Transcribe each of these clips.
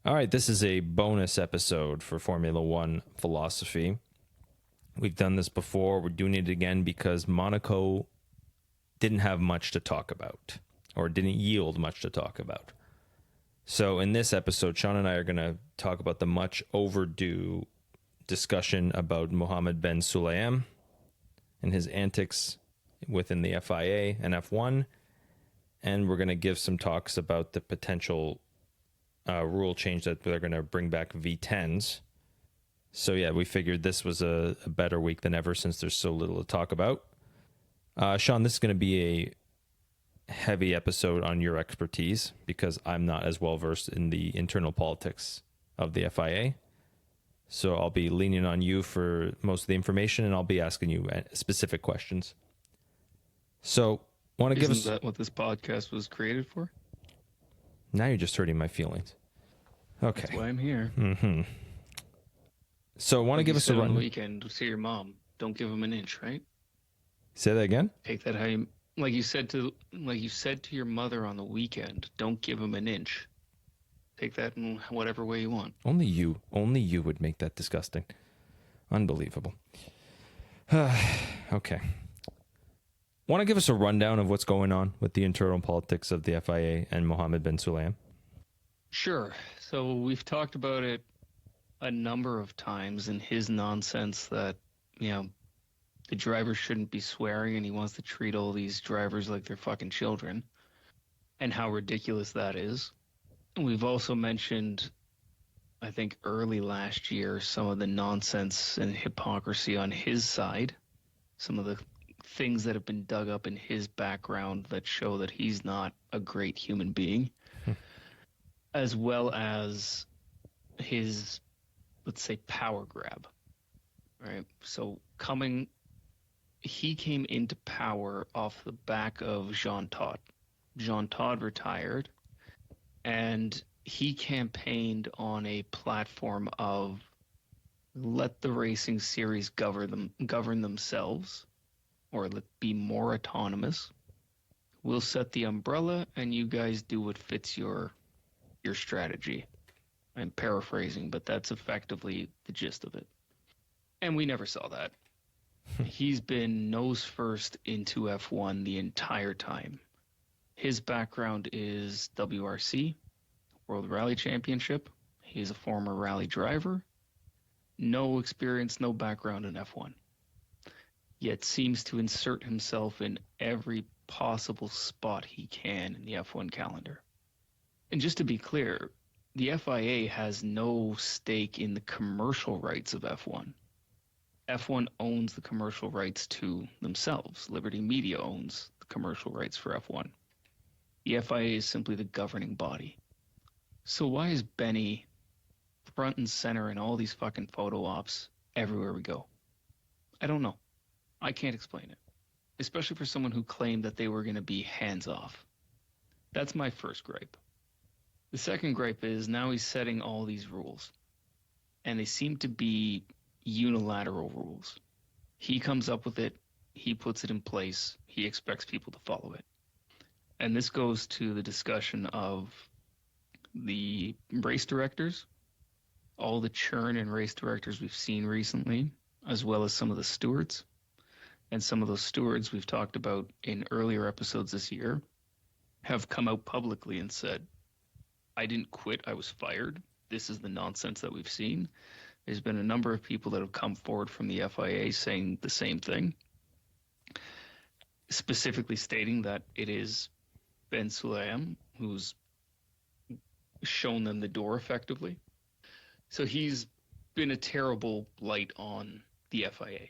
All right, this is a bonus episode for Formula One philosophy. We've done this before. We're doing it again because Monaco didn't have much to talk about, or didn't yield much to talk about. So in this episode, Sean and I are going to talk about the much overdue discussion about Mohammed Ben Sulayem and his antics within the FIA and F1. And we're going to give some talks about the potential rule change that they're going to bring back V10s. So yeah, we figured this was a better week than ever since there's so little to talk about. Sean, this is going to be a heavy episode on your expertise because I'm not as well versed in the internal politics of the FIA. So I'll be leaning on you for most of the information, and I'll be asking you specific questions. So, want to give us... Isn't that what this podcast was created for? Now you're just hurting my feelings. Okay. That's why I'm here. Mm-hmm. So, want to give us a run... on the weekend, see your mom. Don't give him an inch, right? Say that again? Take that how you... Like you said to your mother on the weekend, don't give him an inch. Take that in whatever way you want. Only you would make that disgusting. Unbelievable. Okay. Want to give us a rundown of what's going on with the internal politics of the FIA and Mohammed Ben Sulayem? Sure. So we've talked about it a number of times in his nonsense that, the drivers shouldn't be swearing and he wants to treat all these drivers like they're fucking children and how ridiculous that is. We've also mentioned, I think early last year, some of the nonsense and hypocrisy on his side, some of the things that have been dug up in his background that show that he's not a great human being, as well as his, let's say, power grab, right? So he came into power off the back of Jean Todt. Jean Todt retired, and he campaigned on a platform of let the racing series govern themselves, or be more autonomous. We'll set the umbrella, and you guys do what fits your strategy. I'm paraphrasing, but that's effectively the gist of it. And we never saw that. He's been nose first into F1 the entire time. His background is WRC, World Rally Championship. He's a former rally driver. No experience, no background in F1. Yet seems to insert himself in every possible spot he can in the F1 calendar. And just to be clear, the FIA has no stake in the commercial rights of F1. F1 owns the commercial rights to themselves. Liberty Media owns the commercial rights for F1. The FIA is simply the governing body. So why is Benny front and center in all these fucking photo ops everywhere we go? I don't know. I can't explain it. Especially for someone who claimed that they were going to be hands off. That's my first gripe. The second gripe is now he's setting all these rules. And they seem to be unilateral rules. He comes up with it. He puts it in place. He expects people to follow it. And this goes to the discussion of the race directors, all the churn in race directors we've seen recently, as well as some of the stewards. And some of those stewards we've talked about in earlier episodes this year have come out publicly and said, I didn't quit, I was fired. This is the nonsense that we've seen. There's been a number of people that have come forward from the FIA saying the same thing, specifically stating that it is Ben Sulayem who's shown them the door effectively. So he's been a terrible blight on the FIA.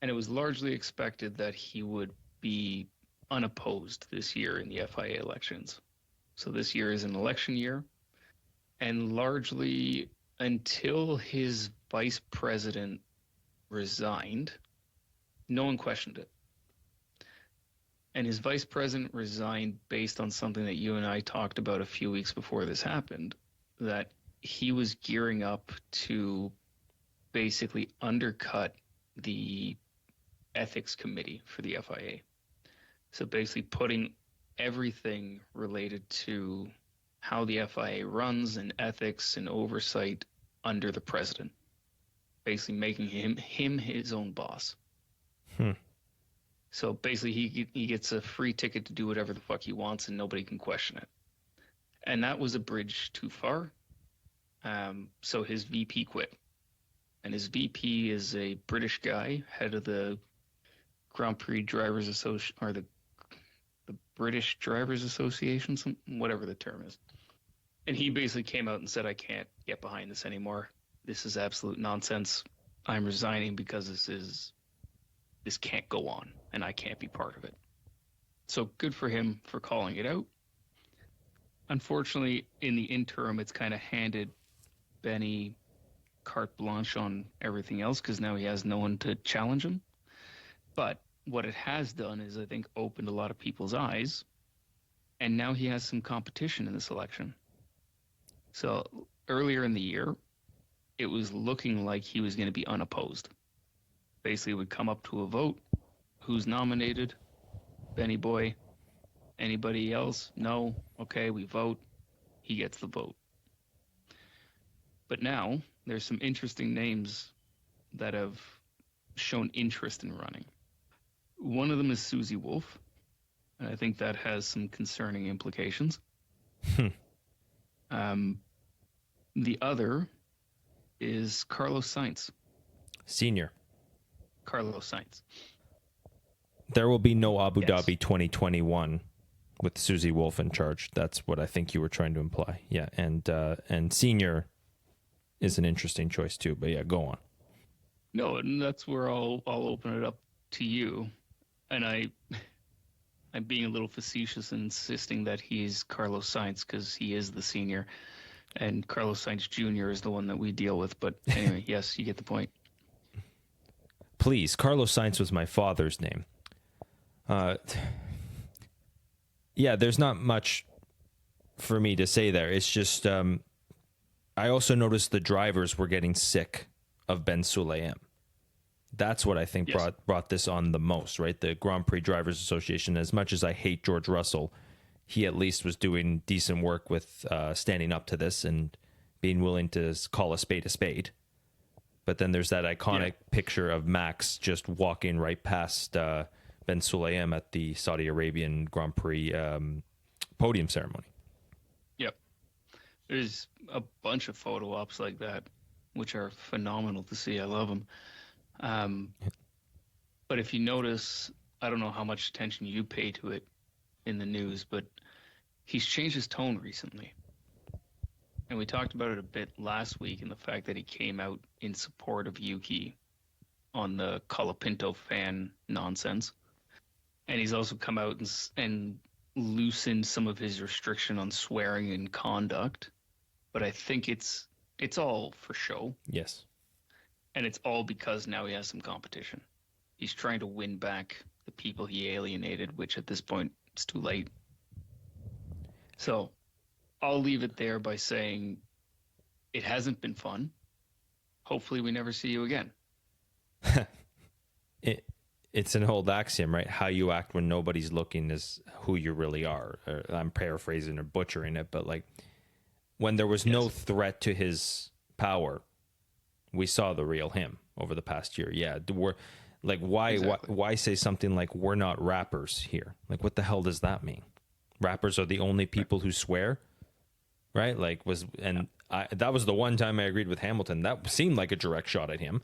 And it was largely expected that he would be unopposed this year in the FIA elections. So this year is an election year, and largely until his vice president resigned, no one questioned it. And his vice president resigned based on something that you and I talked about a few weeks before this happened, that he was gearing up to basically undercut the ethics committee for the FIA. So basically putting everything related to how the FIA runs and ethics and oversight under the president, basically making him his own boss. Hmm. So basically, he gets a free ticket to do whatever the fuck he wants, and nobody can question it. And that was a bridge too far. So his VP quit, and his VP is a British guy, head of the Grand Prix Drivers Association, or the British Drivers Association, whatever the term is. And he basically came out and said, "I can't get behind this anymore. This is absolute nonsense. I'm resigning because this can't go on, and I can't be part of it." So good for him for calling it out. Unfortunately, in the interim, it's kind of handed Benny carte blanche on everything else because now he has no one to challenge him. But what it has done is, I think, opened a lot of people's eyes, and now he has some competition in this election. So earlier in the year, it was looking like he was going to be unopposed. Basically, would come up to a vote. Who's nominated? Benny Boy. Anybody else? No. Okay, we vote. He gets the vote. But now there's some interesting names that have shown interest in running. One of them is Susie Wolf, and I think that has some concerning implications. The other is Carlos Sainz. Senior. Carlos Sainz. There will be no Abu Yes. Dhabi 2021 with Susie Wolf in charge. That's what I think you were trying to imply. Yeah, and senior is an interesting choice too. But yeah, go on. No, and that's where I'll open it up to you. And I'm being a little facetious in insisting that he's Carlos Sainz because he is the senior, and Carlos Sainz Jr. is the one that we deal with. But anyway, yes, you get the point. Please, Carlos Sainz was my father's name. Yeah, there's not much for me to say there. It's just I also noticed the drivers were getting sick of Ben Sulayem. That's what I think Yes. brought this on the most, right? The Grand Prix Drivers Association, as much as I hate George Russell, he at least was doing decent work with standing up to this and being willing to call a spade a spade. But then there's that iconic picture of Max just walking right past Ben Sulayem at the Saudi Arabian Grand Prix podium ceremony. Yep. There's a bunch of photo ops like that, which are phenomenal to see. I love them. But if you notice, I don't know how much attention you pay to it in the news, but he's changed his tone recently. And we talked about it a bit last week in the fact that he came out in support of Yuki on the Colapinto fan nonsense. And he's also come out and loosened some of his restriction on swearing and conduct. But I think it's all for show. Yes. And it's all because now he has some competition. He's trying to win back the people he alienated, which at this point it's too late. So I'll leave it there by saying it hasn't been fun. Hopefully we never see you again. It's an old axiom, right? How you act when nobody's looking is who you really are. I'm paraphrasing or butchering it, but like when there was no threat to his power, we saw the real him over the past year. Yeah, we're like, why say something like we're not rappers here? Like, what the hell does that mean? Rappers are the only people who swear, right? Like that was the one time I agreed with Hamilton. That seemed like a direct shot at him.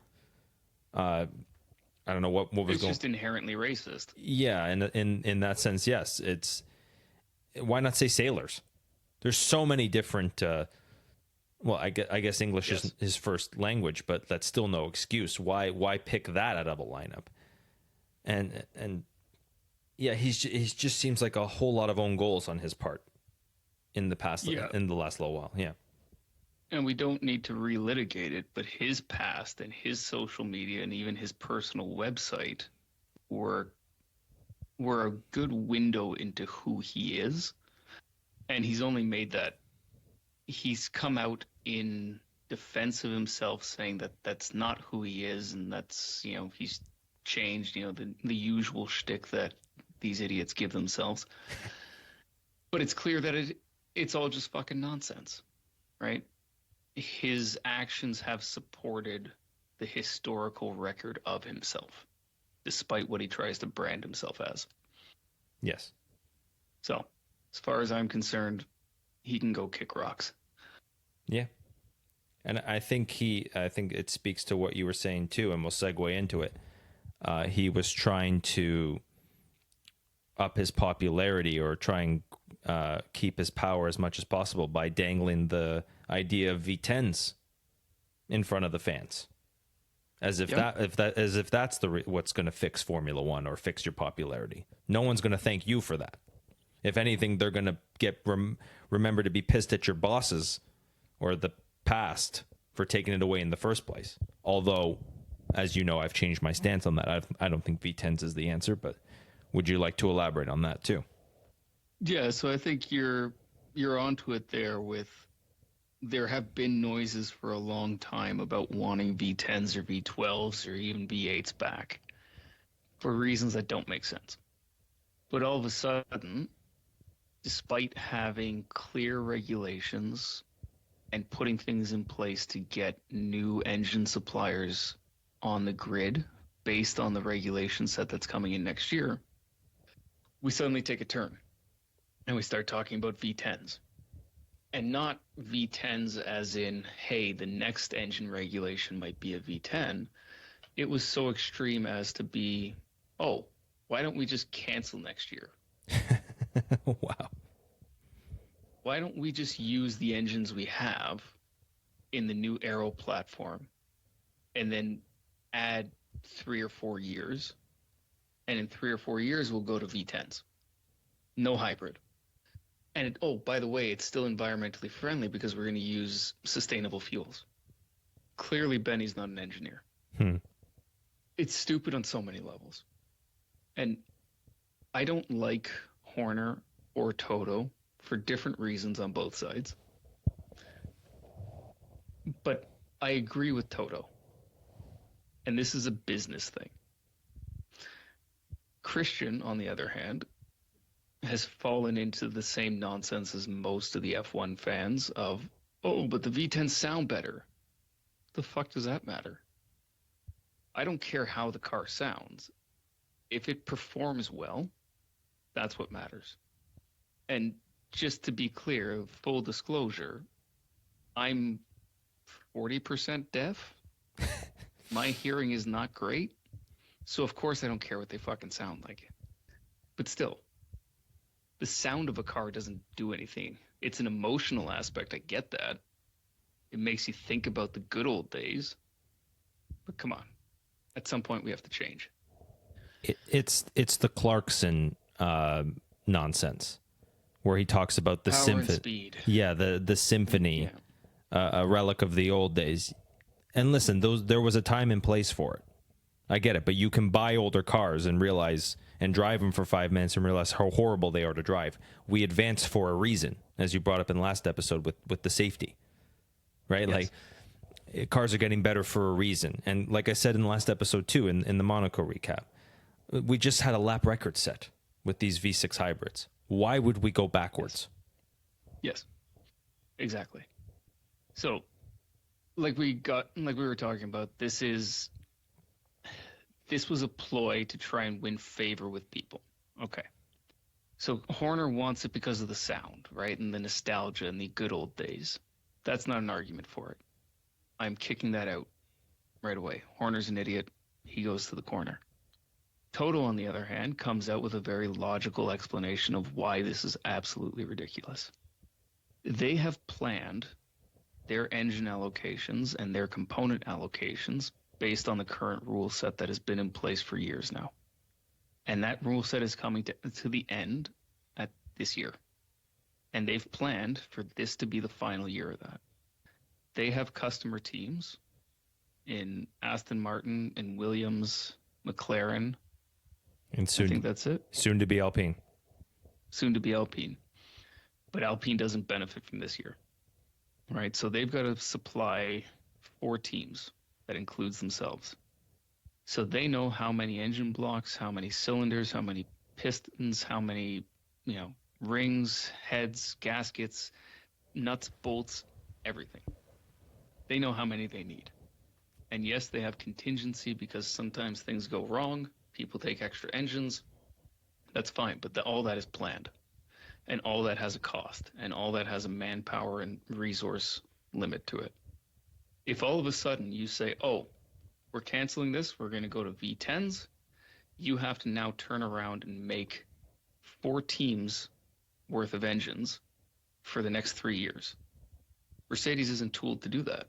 I don't know what was going. It's just inherently racist. Yeah, and in that sense, yes. It's why not say sailors? There's so many different. Well, I guess English is his first language, but that's still no excuse. Why pick that out of a lineup? And yeah, he just seems like a whole lot of own goals on his part in the last little while. Yeah. And we don't need to relitigate it, but his past and his social media and even his personal website were a good window into who he is. And he's only made that. He's come out in defense of himself, saying that that's not who he is, and that's, he's changed, the usual shtick that these idiots give themselves. But it's clear that it's all just fucking nonsense, right? His actions have supported the historical record of himself, despite what he tries to brand himself as. Yes. So, as far as I'm concerned, he can go kick rocks. Yeah. And I think it speaks to what you were saying too, and we'll segue into it. He was trying to up his popularity or try and keep his power as much as possible by dangling the idea of V10s in front of the fans, as if that's what's going to fix Formula One or fix your popularity. No one's going to thank you for that. If anything, they're going to remember to be pissed at your bosses or the past for taking it away in the first place. Although, as you know, I've changed my stance on that. I don't think V10s is the answer, but would you like to elaborate on that too? Yeah, so I think you're onto it there with there have been noises for a long time about wanting V10s or V12s or even V8s back for reasons that don't make sense. But all of a sudden, despite having clear regulations and putting things in place to get new engine suppliers on the grid based on the regulation set that's coming in next year, we suddenly take a turn and we start talking about V10s. And not V10s as in, hey, the next engine regulation might be a V10. It was so extreme as to be, oh, why don't we just cancel next year? Wow. Why don't we just use the engines we have in the new Aero platform and then add 3 or 4 years? And in 3 or 4 years, we'll go to V10s. No hybrid. And by the way, it's still environmentally friendly because we're going to use sustainable fuels. Clearly, Benny's not an engineer. It's stupid on so many levels. And I don't like Horner or Toto for different reasons on both sides. But I agree with Toto. And this is a business thing. Christian, on the other hand, has fallen into the same nonsense as most of the F1 fans of, but the V10s sound better. The fuck does that matter? I don't care how the car sounds. If it performs well, that's what matters. And just to be clear, full disclosure, I'm 40% deaf. My hearing is not great. So of course I don't care what they fucking sound like. But still, the sound of a car doesn't do anything. It's an emotional aspect. I get that. It makes you think about the good old days. But come on. At some point, we have to change. It's the Clarkson nonsense, where he talks about the symphony. Yeah, the symphony, a relic of the old days. And listen, there was a time and place for it. I get it, but you can buy older cars and drive them for 5 minutes and realize how horrible they are to drive. We advance for a reason, as you brought up in the last episode with the safety, right? Yes. Like, cars are getting better for a reason. And like I said in the last episode too, in the Monaco recap, we just had a lap record set with these V6 hybrids. Why would we go backwards? Yes, exactly. So, like we were talking about, this was a ploy to try and win favor with people. Okay. So Horner wants it because of the sound, right? And the nostalgia and the good old days. That's not an argument for it. I'm kicking that out right away. Horner's an idiot. He goes to the corner. Toto, on the other hand, comes out with a very logical explanation of why this is absolutely ridiculous. They have planned their engine allocations and their component allocations based on the current rule set that has been in place for years now. And that rule set is coming to the end at this year. And they've planned for this to be the final year of that. They have customer teams in Aston Martin and Williams, McLaren. And I think that's it. Soon to be Alpine. Soon to be Alpine. But Alpine doesn't benefit from this year. Right? So they've got to supply 4 teams. That includes themselves. So they know how many engine blocks, how many cylinders, how many pistons, how many, rings, heads, gaskets, nuts, bolts, everything. They know how many they need. And yes, they have contingency because sometimes things go wrong. People take extra engines. That's fine, but all that is planned. And all that has a cost. And all that has a manpower and resource limit to it. If all of a sudden you say, oh, we're canceling this, we're going to go to V10s, you have to now turn around and make 4 teams worth of engines for the next 3 years. Mercedes isn't tooled to do that,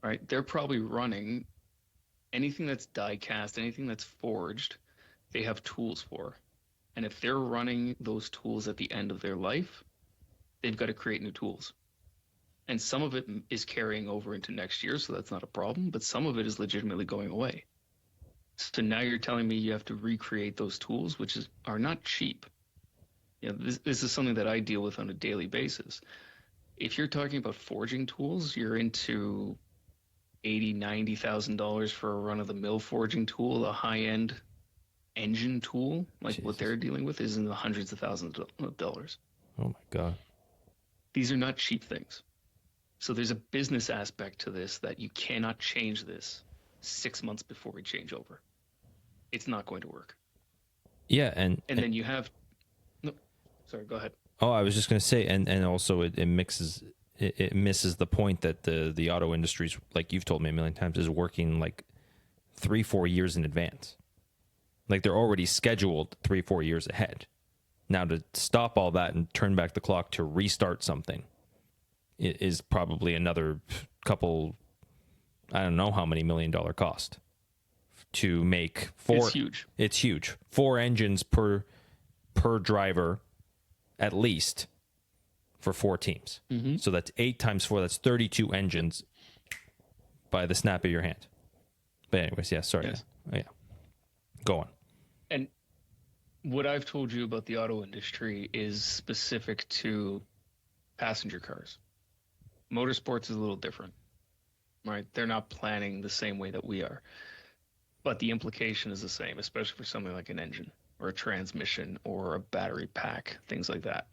right? They're probably running anything that's die cast, anything that's forged, they have tools for. And if they're running those tools at the end of their life, they've got to create new tools. And some of it is carrying over into next year, so that's not a problem, but some of it is legitimately going away. So now you're telling me you have to recreate those tools, which are not cheap. You know, this is something that I deal with on a daily basis. If you're talking about forging tools, you're into $80,000-$90,000 for a run-of-the-mill forging tool. A high-end engine tool, like Jesus. what they're dealing with, is in the hundreds of thousands of dollars. Oh my God. These are not cheap things. So there's a business aspect to this that you cannot change this 6 months before we change over. It's not going to work. Yeah, and then you have no. Sorry, go ahead. Oh, I was just going to say, and also it misses the point that the auto industry, like you've told me a million times, is working like 3-4 years in advance. Like they're already scheduled 3-4 years ahead. Now to stop all that and turn back the clock to restart something is probably another couple, I don't know how many $1 million cost to make 4. It's huge. It's huge. 4 engines per driver, at least, for 4 teams. Mm-hmm. So that's 8 times 4. That's 32 engines by the snap of your hand. But anyways, yeah, sorry. Yes. Yeah. Go on. And what I've told you about the auto industry is specific to passenger cars. Motorsports is a little different, right? They're not planning the same way that we are. But the implication is the same, especially for something like an engine or a transmission or a battery pack, things like that.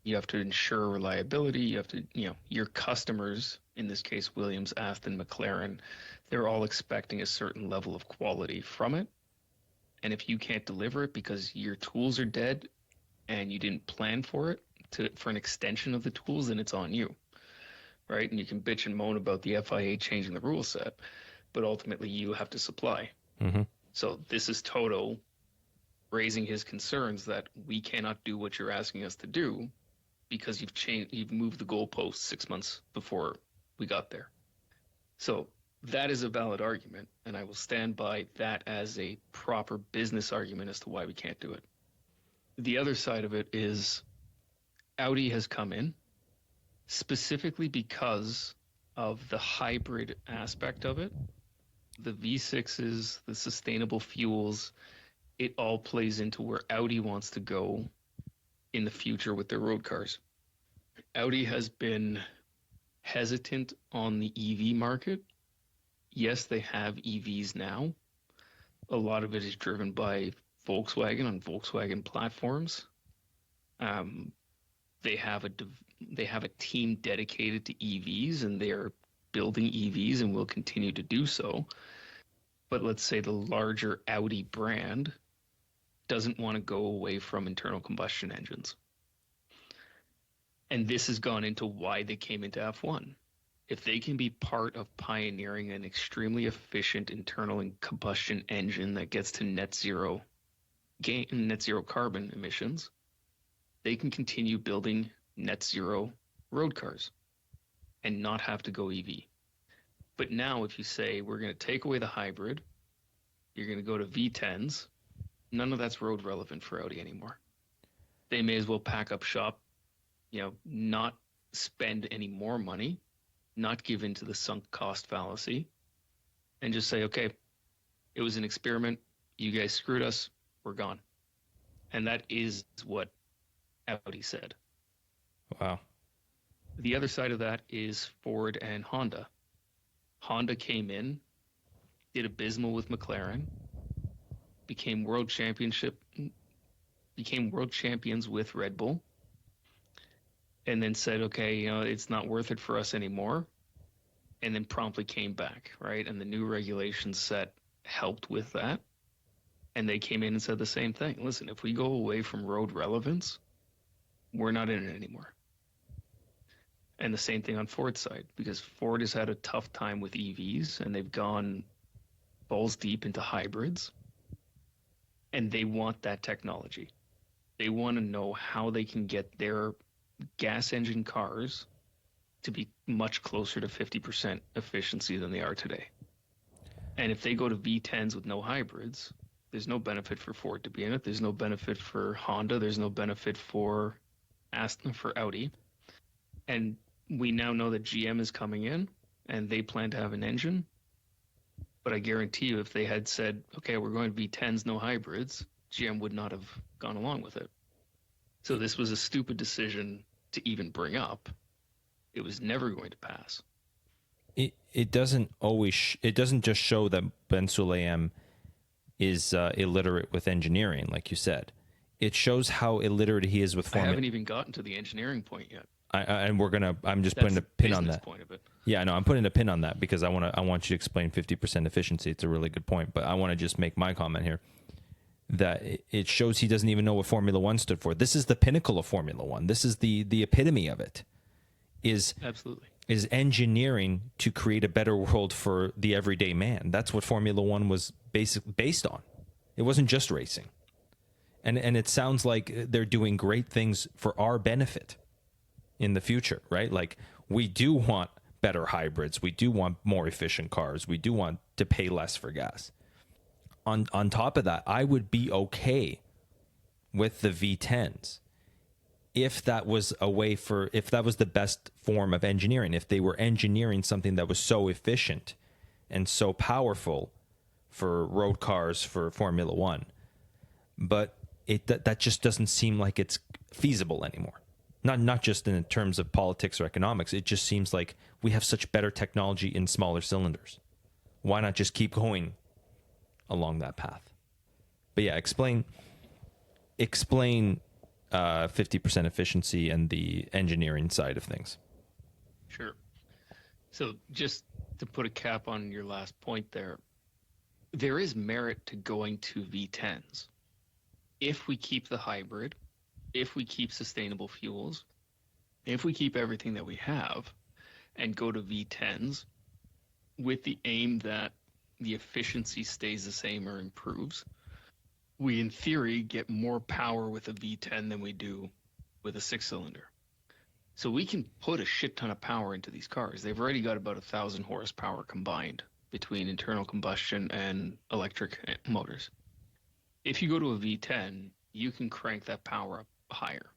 You have to ensure reliability. You have to, your customers, in this case, Williams, Aston, McLaren, they're all expecting a certain level of quality from it. And if you can't deliver it because your tools are dead and you didn't plan for it for an extension of the tools, then it's on you, right? And you can bitch and moan about the FIA changing the rule set, but ultimately you have to supply. Mm-hmm. So this is Toto raising his concerns that we cannot do what you're asking us to do because you've moved the goalposts 6 months before we got there. So that is a valid argument, and I will stand by that as a proper business argument as to why we can't do it. The other side of it is Audi has come in specifically because of the hybrid aspect of it. The V6s, the sustainable fuels, it all plays into where Audi wants to go in the future with their road cars. Audi has been hesitant on the EV market. Yes, they have EVs now. A lot of it is driven by Volkswagen on Volkswagen platforms. They have a team dedicated to EVs, and they are building EVs and will continue to do so. But let's say the larger Audi brand doesn't want to go away from internal combustion engines. And this has gone into why they came into F1. If they can be part of pioneering an extremely efficient internal combustion engine that gets to net zero carbon emissions, they can continue building net zero road cars and not have to go EV. But now if you say we're going to take away the hybrid, you're going to go to V10s, none of that's road relevant for Audi anymore. They may as well pack up shop, not spend any more money, not give in to the sunk cost fallacy, and just say, okay, it was an experiment. You guys screwed us. We're gone. And that is what Audi said. Wow. The other side of that is Ford and Honda. Honda came in, did abysmal with McLaren, became world champions with Red Bull, and then said, okay, it's not worth it for us anymore, and then promptly came back, right? And the new regulation set helped with that. And they came in and said the same thing. Listen, if we go away from road relevance, we're not in it anymore. And the same thing on Ford's side, because Ford has had a tough time with EVs and they've gone balls deep into hybrids, and they want that technology. They want to know how they can get their gas engine cars to be much closer to 50% efficiency than they are today. And if they go to V10s with no hybrids, there's no benefit for Ford to be in it. There's no benefit for Honda. There's no benefit for Audi. And we now know that GM is coming in and they plan to have an engine. But I guarantee you, if they had said, okay, we're going V10s, no hybrids, GM would not have gone along with it. So this was a stupid decision to even bring up. It was never going to pass. It doesn't always. It doesn't just show that Ben Sulayem is illiterate with engineering, like you said. It shows how illiterate he is with formula. I haven't even gotten to the engineering point yet. I'm just putting a pin on that. Point of it. Yeah, no, I'm putting a pin on that because I want you to explain 50% efficiency. It's a really good point, but I want to just make my comment here that it shows he doesn't even know what Formula One stood for. This is the pinnacle of Formula One. This is the epitome of it. Absolutely. Is engineering to create a better world for the everyday man. That's what Formula One was based on. It wasn't just racing. And it sounds like they're doing great things for our benefit in the future, right? Like, we do want better hybrids. We do want more efficient cars. We do want to pay less for gas. On top of that, I would be okay with the V10s if that was if that was the best form of engineering, if they were engineering something that was so efficient and so powerful for road cars, for Formula One. But that just doesn't seem like it's feasible anymore. Not just in terms of politics or economics. It just seems like we have such better technology in smaller cylinders. Why not just keep going along that path? But yeah, explain 50% efficiency and the engineering side of things. Sure. So just to put a cap on your last point there is merit to going to V10s. If we keep the hybrid, if we keep sustainable fuels, if we keep everything that we have and go to V10s with the aim that the efficiency stays the same or improves, we in theory get more power with a V10 than we do with a 6-cylinder. So we can put a shit ton of power into these cars. They've already got about 1,000 horsepower combined between internal combustion and electric motors. If you go to a V10, you can crank that power up higher.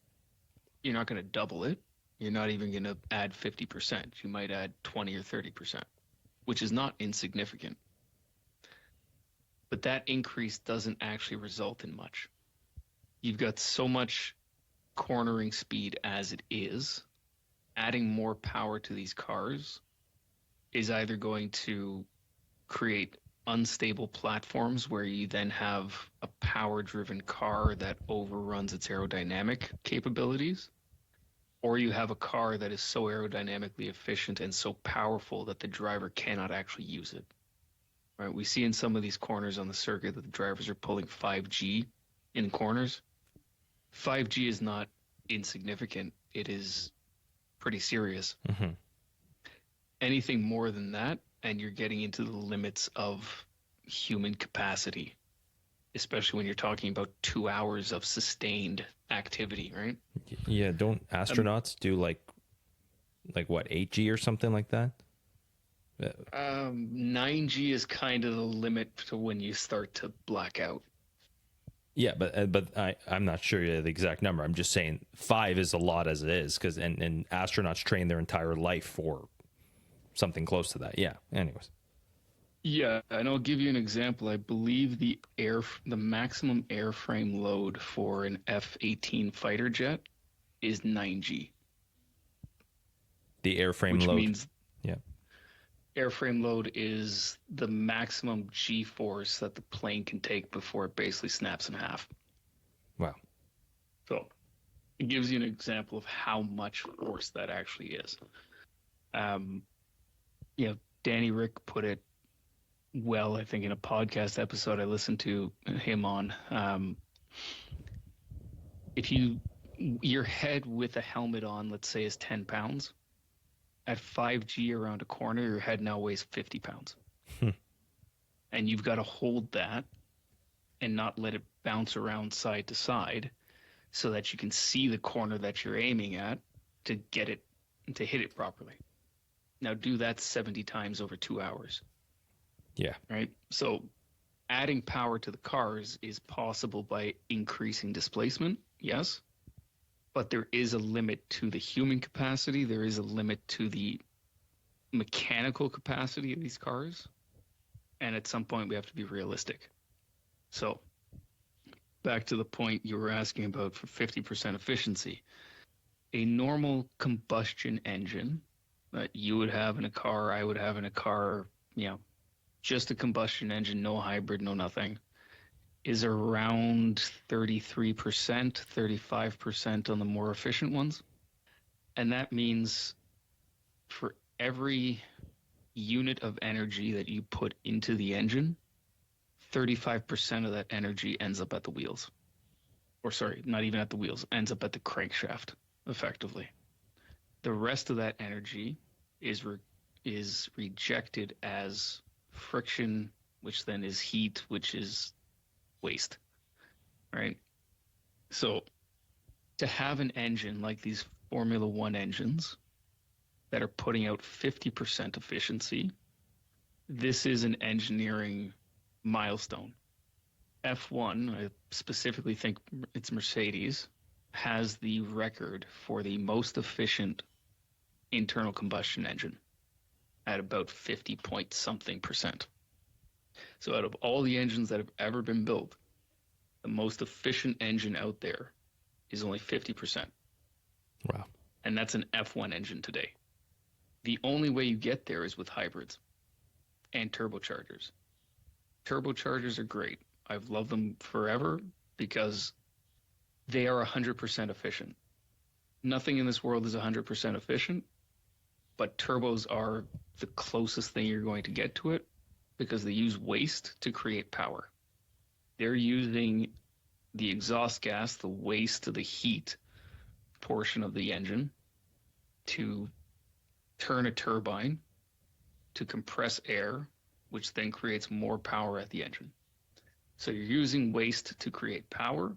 You're not going to double it. You're not even going to add 50%. You might add 20 or 30%, which is not insignificant. But that increase doesn't actually result in much. You've got so much cornering speed as it is. Adding more power to these cars is either going to create unstable platforms where you then have a power-driven car that overruns its aerodynamic capabilities, or you have a car that is so aerodynamically efficient and so powerful that the driver cannot actually use it. Right? We see in some of these corners on the circuit that the drivers are pulling 5G in corners. 5G is not insignificant. It is pretty serious. Mm-hmm. Anything more than that, and you're getting into the limits of human capacity, especially when you're talking about 2 hours of sustained activity, right? Yeah, don't astronauts do like what, 8G or something like that? 9G is kind of the limit to when you start to black out. Yeah, but I'm not sure the exact number. I'm just saying 5 is a lot as it is, because and astronauts train their entire life for something close to that. Yeah. Anyways. Yeah, and I'll give you an example. I believe the maximum airframe load for an F-18 fighter jet is 9G. The airframe which load. Means yeah. Airframe load is the maximum G-force that the plane can take before it basically snaps in half. Wow. So It gives you an example of how much force that actually is. Um, you know, Danny Rick put it well, I think, in a podcast episode I listened to him on. If your head with a helmet on, let's say, is 10 pounds, at 5G around a corner, your head now weighs 50 pounds. And you've got to hold that and not let it bounce around side to side so that you can see the corner that you're aiming at to get it, to hit it properly. Now do that 70 times over 2 hours. Yeah. Right? So adding power to the cars is possible by increasing displacement, yes. But there is a limit to the human capacity. There is a limit to the mechanical capacity of these cars. And at some point, we have to be realistic. So back to the point you were asking about for 50% efficiency. A normal combustion engine that you would have in a car, I would have in a car, just a combustion engine, no hybrid, no nothing, is around 33%, 35% on the more efficient ones. And that means for every unit of energy that you put into the engine, 35% of that energy ends up at the wheels. Or sorry, not even at the wheels, ends up at the crankshaft, effectively. The rest of that energy is rejected as friction, which then is heat, which is waste, right? So to have an engine like these Formula One engines that are putting out 50% efficiency, this is an engineering milestone. F1, I specifically think it's Mercedes, has the record for the most efficient internal combustion engine at about 50 point something percent. So out of all the engines that have ever been built, the most efficient engine out there is only 50%. Wow. And that's an F1 engine today. The only way you get there is with hybrids and turbochargers. Turbochargers are great. I've loved them forever because they are 100% efficient. Nothing in this world is 100% efficient, but turbos are the closest thing you're going to get to it because they use waste to create power. They're using the exhaust gas, the waste of the heat portion of the engine to turn a turbine to compress air, which then creates more power at the engine. So you're using waste to create power,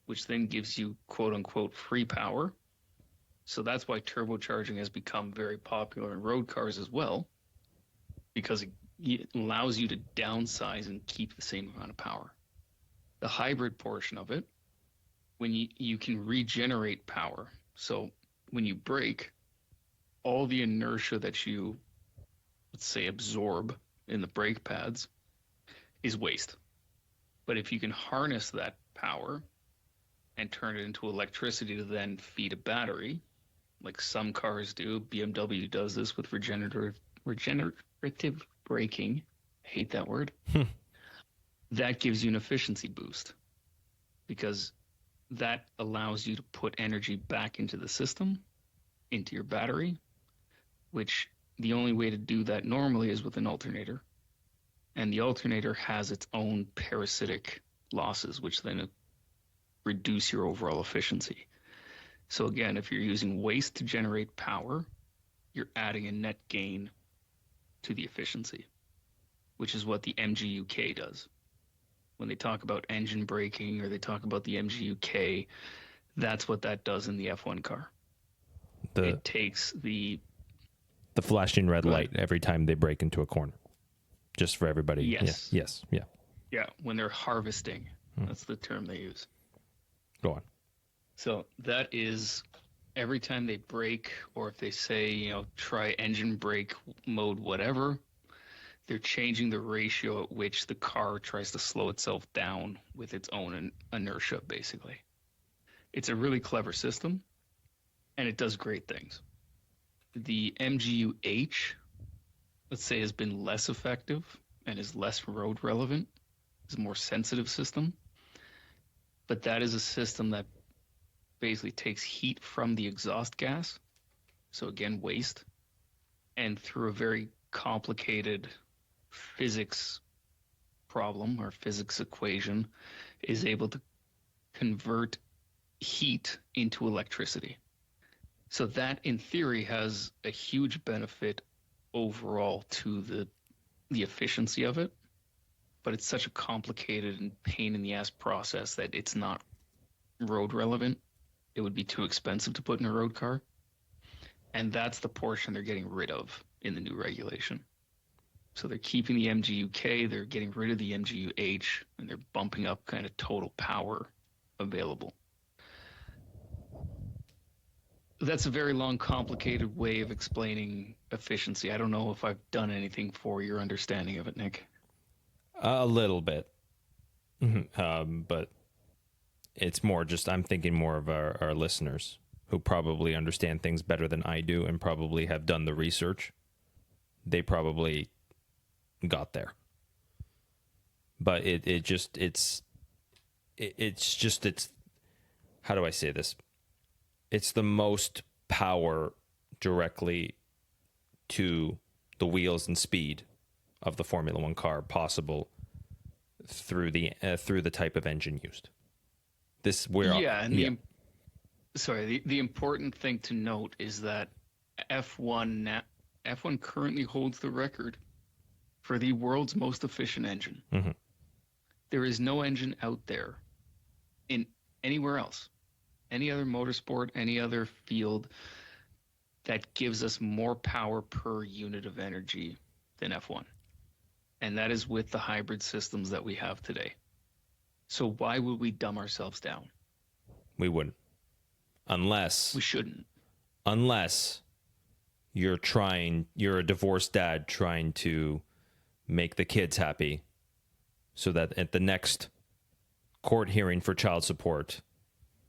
which then gives you quote unquote free power. So that's why turbocharging has become very popular in road cars as well, because it allows you to downsize and keep the same amount of power. The hybrid portion of it, when you can regenerate power. So when you brake, all the inertia that you, let's say, absorb in the brake pads is waste. But if you can harness that power and turn it into electricity to then feed a battery, like some cars do, BMW does this with regenerative braking. I hate that word. That gives you an efficiency boost because that allows you to put energy back into the system, into your battery, which the only way to do that normally is with an alternator. And the alternator has its own parasitic losses, which then reduce your overall efficiency. So again, if you're using waste to generate power, you're adding a net gain to the efficiency, which is what the MGUK does. When they talk about engine braking or they talk about the MGUK, that's what that does in the F1 car. It takes the flashing red light every time they break into a corner. Just for everybody. Yes. Yeah. Yes. Yeah. Yeah. When they're harvesting, that's the term they use. Go on. So that is every time they brake, or if they say, try engine brake mode, whatever, they're changing the ratio at which the car tries to slow itself down with its own inertia, basically. It's a really clever system, and it does great things. The MGU-H, let's say, has been less effective and is less road relevant. It's a more sensitive system. But that is a system that basically takes heat from the exhaust gas, so again, waste, and through a very complicated physics problem or physics equation, is able to convert heat into electricity. So that, in theory, has a huge benefit overall to the efficiency of it. But it's such a complicated and pain in the ass process that it's not road relevant. It would be too expensive to put in a road car. And that's the portion they're getting rid of in the new regulation. So they're keeping the MGU-K, they're getting rid of the MGU-H, and they're bumping up kind of total power available. That's a very long, complicated way of explaining efficiency. I don't know if I've done anything for your understanding of it, Nick. A little bit. But it's more just, I'm thinking more of our listeners who probably understand things better than I do and probably have done the research. They probably got there. But it's how do I say this? It's the most power directly to the wheels and speed of the Formula One car possible through the type of engine used. The important thing to note is that F1 currently holds the record for the world's most efficient engine. Mm-hmm. There is no engine out there in anywhere else, any other motorsport, any other field that gives us more power per unit of energy than F1. And that is with the hybrid systems that we have today. So why would we dumb ourselves down? We wouldn't. We shouldn't. Unless you're a divorced dad trying to make the kids happy so that at the next court hearing for child support,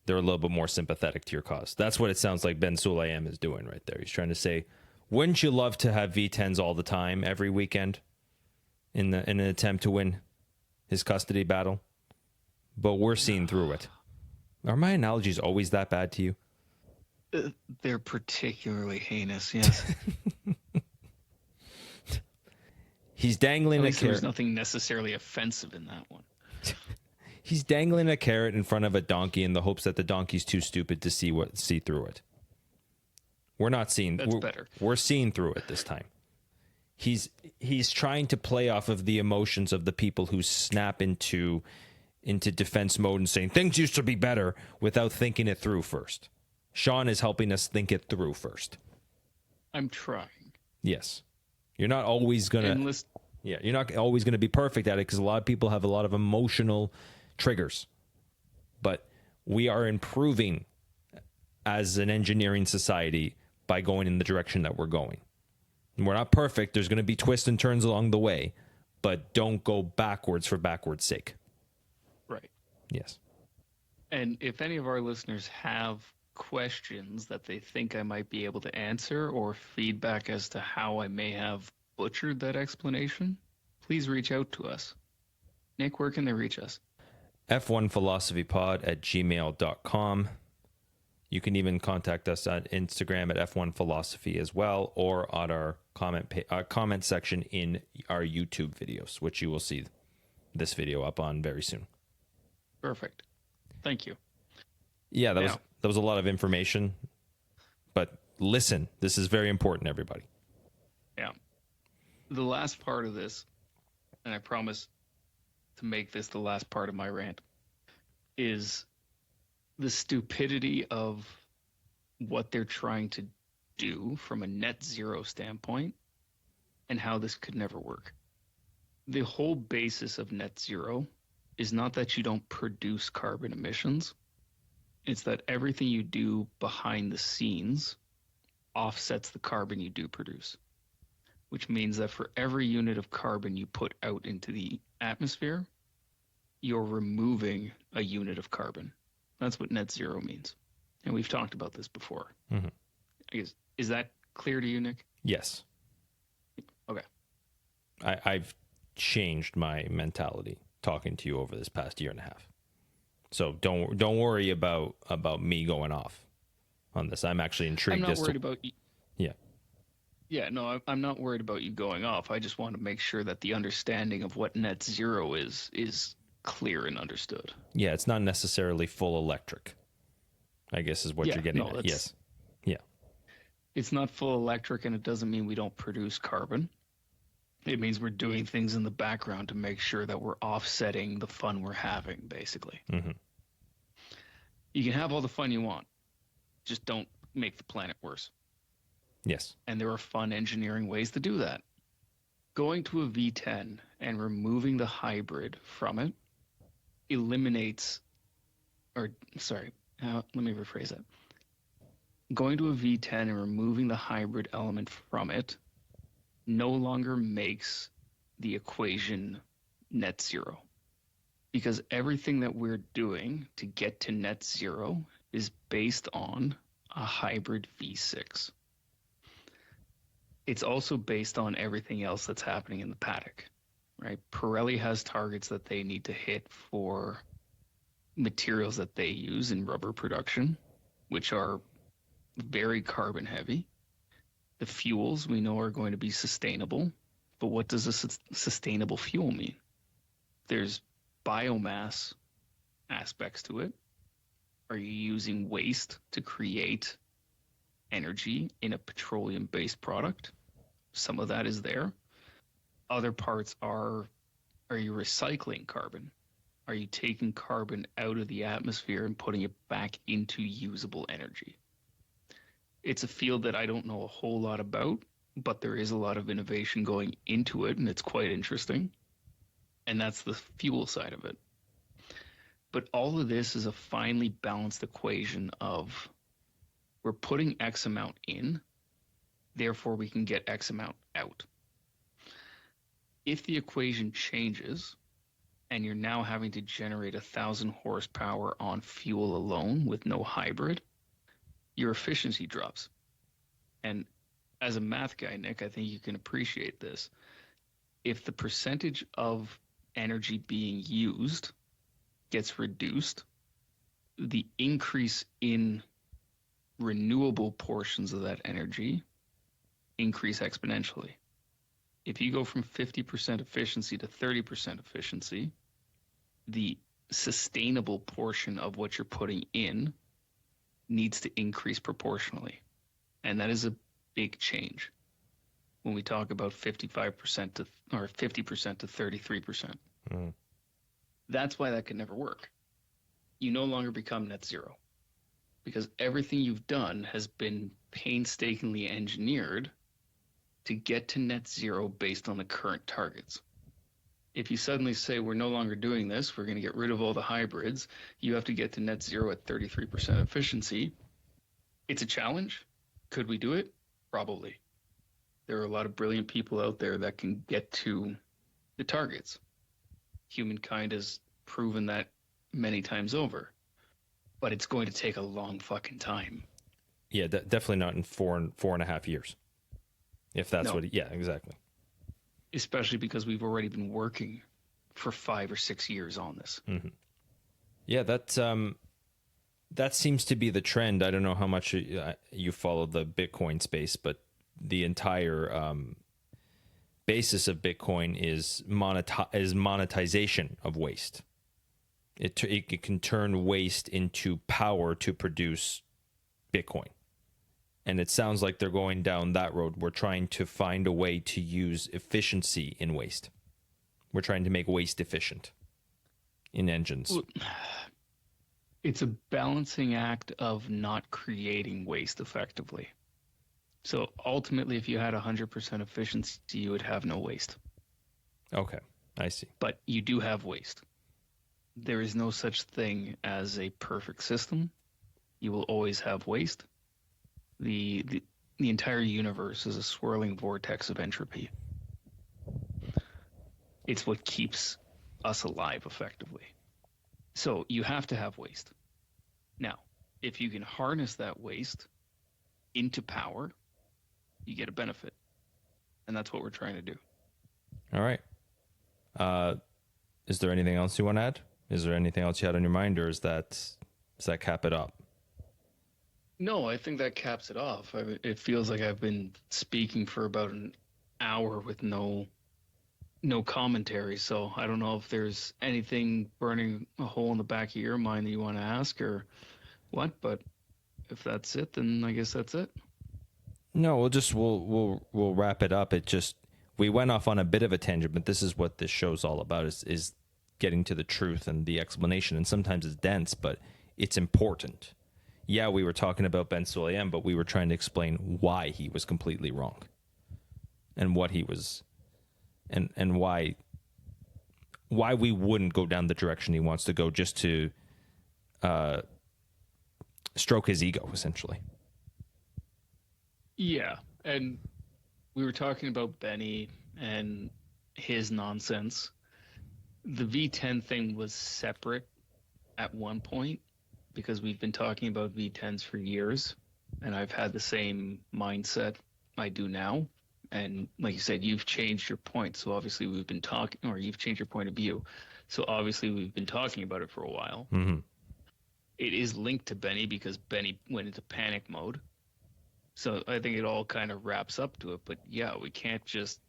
they're a little bit more sympathetic to your cause. That's what it sounds like Ben Sulayem is doing right there. He's trying to say, wouldn't you love to have V10s all the time, every weekend, in an attempt to win his custody battle? But we're seeing through it. Are my analogies always that bad to you? They're particularly heinous, yes. He's dangling At a least carrot. There's nothing necessarily offensive in that one. He's dangling a carrot in front of a donkey in the hopes that the donkey's too stupid to see through it. We're not seeing. That's better. We're seeing through it this time. He's trying to play off of the emotions of the people who snap into defense mode and saying things used to be better without thinking it through first. Sean is helping us think it through first. I'm trying. Yes. You're not always going to... Yeah, you're not always going to be perfect at it because a lot of people have a lot of emotional triggers. But we are improving as an engineering society by going in the direction that we're going. And we're not perfect. There's going to be twists and turns along the way. But don't go backwards for backwards' sake. Right. Yes. And if any of our listeners have questions that they think I might be able to answer or feedback as to how I may have butchered that explanation, please reach out to us. Nick, where can they reach us? f1philosophypod@gmail.com. You can even contact us on Instagram at F1Philosophy as well, or on our comment section in our YouTube videos, which you will see this video up on very soon. Perfect. Thank you. Yeah, that was a lot of information, but listen, this is very important, everybody. Yeah. The last part of this, and I promise to make this the last part of my rant, is the stupidity of what they're trying to do from a net zero standpoint and how this could never work. The whole basis of net zero is not that you don't produce carbon emissions. It's that everything you do behind the scenes offsets the carbon you do produce, which means that for every unit of carbon you put out into the atmosphere, you're removing a unit of carbon. That's what net zero means. And we've talked about this before. Mm-hmm. I guess, is that clear to you, Nick? Yes. Okay. I've changed my mentality talking to you over this past year and a half. So don't worry about me going off on this. I'm actually intrigued. I'm not worried about you. Yeah. Yeah, no, I'm not worried about you going off. I just want to make sure that the understanding of what net zero is clear and understood. Yeah, it's not necessarily full electric, I guess is what Yeah, you're getting no, at. Yes. Yeah. it's not full electric, and it doesn't mean we don't produce carbon. It means we're doing things in the background to make sure that we're offsetting the fun we're having, basically. Mm-hmm. You can have all the fun you want, just don't make the planet worse. Yes. And there are fun engineering ways to do that. Going to a V10 and removing the hybrid from it eliminates, or sorry, let me rephrase that. Going to a V10 and removing the hybrid element from it no longer makes the equation net zero, because everything that we're doing to get to net zero is based on a hybrid V6. It's also based on everything else that's happening in the paddock, right? Pirelli has targets that they need to hit for materials that they use in rubber production, which are very carbon heavy. The fuels we know are going to be sustainable, but what does a sustainable fuel mean? There's biomass aspects to it. Are you using waste to create energy in a petroleum-based product? Some of that is there. Other parts are you recycling carbon? Are you taking carbon out of the atmosphere and putting it back into usable energy? It's a field that I don't know a whole lot about, but there is a lot of innovation going into it, and it's quite interesting. And that's the fuel side of it. But all of this is a finely balanced equation of we're putting X amount in, therefore we can get X amount out. If the equation changes and you're now having to generate 1,000 horsepower on fuel alone with no hybrid, your efficiency drops. And as a math guy, Nick, I think you can appreciate this. If the percentage of energy being used gets reduced, the increase in renewable portions of that energy increase exponentially. If you go from 50% efficiency to 30% efficiency, the sustainable portion of what you're putting in needs to increase proportionally. And that is a big change when we talk about 55% to or 50% to 33%. Mm. That's why that could never work. You no longer become net zero because everything you've done has been painstakingly engineered to get to net zero based on the current targets. If you suddenly say we're no longer doing this, we're going to get rid of all the hybrids, you have to get to net zero at 33% efficiency. It's a challenge. Could we do it? Probably. There are a lot of brilliant people out there that can get to the targets. Humankind has proven that many times over, but it's going to take a long fucking time. Yeah, definitely not in 4.5 years. If that's No. yeah, exactly. Especially because we've already been working for 5 or 6 years on this. Mm-hmm. Yeah, that seems to be the trend. I don't know how much you follow the Bitcoin space, but the entire basis of Bitcoin is monetization of waste. It can turn waste into power to produce Bitcoin. And it sounds like they're going down that road. We're trying to find a way to use efficiency in waste. We're trying to make waste efficient in engines. Well, it's a balancing act of not creating waste effectively. So ultimately, if you had 100% efficiency, you would have no waste. Okay, I see. But you do have waste. There is no such thing as a perfect system. You will always have waste. The entire universe is a swirling vortex of entropy. It's what keeps us alive effectively. So you have to have waste. Now, if you can harness that waste into power, you get a benefit. And that's what we're trying to do. All right. Is there anything else you want to add? Is there anything else you had on your mind, or does that cap it up? No, I think that caps it off. It feels like I've been speaking for about an hour with no commentary. So I don't know if there's anything burning a hole in the back of your mind that you want to ask or what. But if that's it, then I guess that's it. No, we'll wrap it up. It just, we went off on a bit of a tangent, but this is what this show's all about: is getting to the truth and the explanation. And sometimes it's dense, but it's important. Yeah, we were talking about Ben Sulayem, but we were trying to explain why he was completely wrong, and what he was, and why we wouldn't go down the direction he wants to go, just to stroke his ego, essentially. Yeah, and we were talking about Benny and his nonsense. The V10 thing was separate at one point because we've been talking about V10s for years, and I've had the same mindset I do now. And like you said, you've changed your point, so obviously we've been talking, or you've changed your point of view. So obviously we've been talking about it for a while. Mm-hmm. It is linked to Benny because Benny went into panic mode. So I think it all kind of wraps up to it. But yeah, we can't just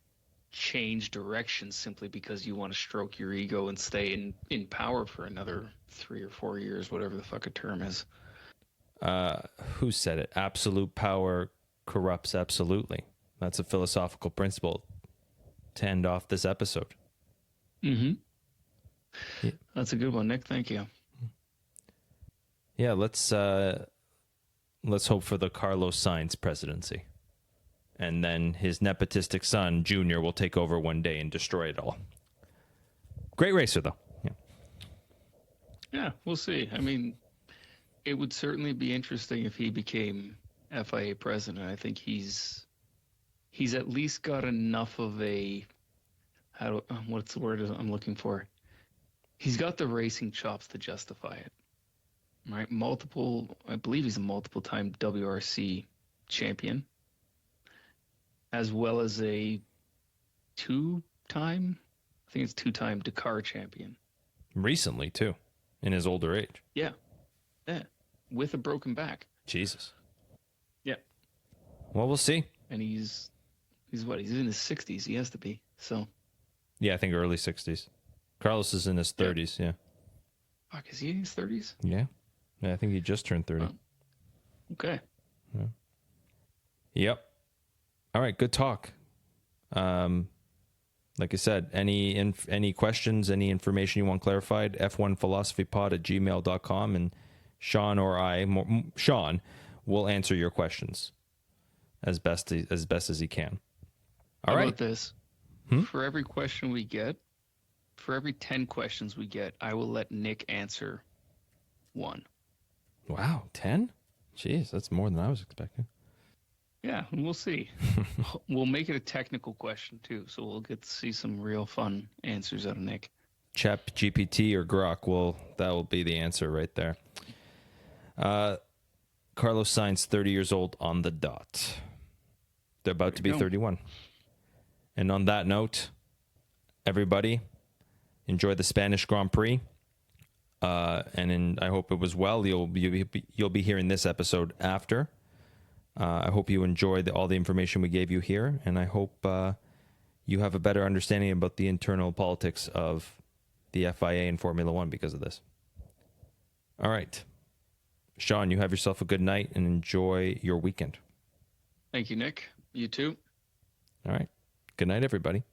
change direction simply because you want to stroke your ego and stay in power for another 3 or 4 years, whatever the fuck a term is. Who said it? Absolute power corrupts absolutely. That's a philosophical principle to end off this episode. Mm-hmm. Yeah. That's a good one, Nick. Thank you. Yeah, let's hope for the Carlos Sainz presidency. And then his nepotistic son, Junior, will take over one day and destroy it all. Great racer, though. Yeah. Yeah, we'll see. I mean, it would certainly be interesting if he became FIA president. I think he's at least got enough of a what's the word I'm looking for? He's got the racing chops to justify it. Right? I believe he's a multiple-time WRC champion, as well as a two-time Dakar champion. Recently, too, in his older age. Yeah, with a broken back. Jesus. Yeah. Well, we'll see. And he's what? He's in his 60s. He has to be. So. Yeah, I think early 60s. Carlos is in his 30s, yeah. Fuck, is he in his 30s? Yeah. Yeah, I think he just turned 30. Oh. Okay. Yeah. Yep. All right, good talk. Like I said, any questions, any information you want clarified, f1philosophypod@gmail.com, and Sean or Sean will answer your questions as best as he can. All right. How about this? For every question we get, for every 10 questions we get, I will let Nick answer one. Wow, 10? Jeez, that's more than I was expecting. Yeah, and we'll see. We'll make it a technical question, too, so we'll get to see some real fun answers out of Nick. Chat GPT or Grok, that will be the answer right there. Carlos Sainz, 30 years old on the dot. They're about to be 31. And on that note, everybody, enjoy the Spanish Grand Prix. I hope it was well. You'll be hearing this episode after. I hope you enjoyed all the information we gave you here, and I hope you have a better understanding about the internal politics of the FIA and Formula One because of this. All right. Sean, you have yourself a good night and enjoy your weekend. Thank you, Nick. You too. All right. Good night, everybody.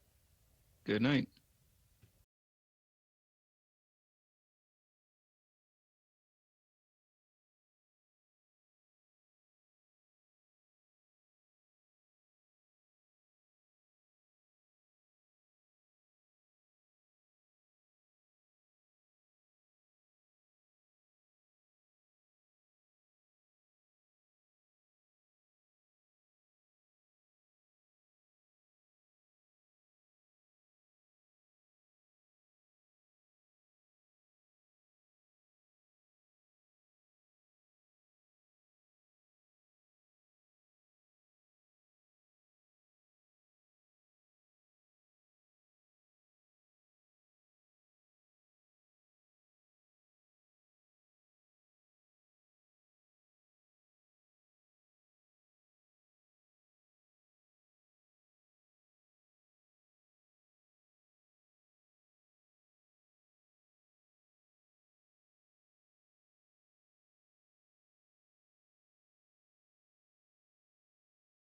Good night.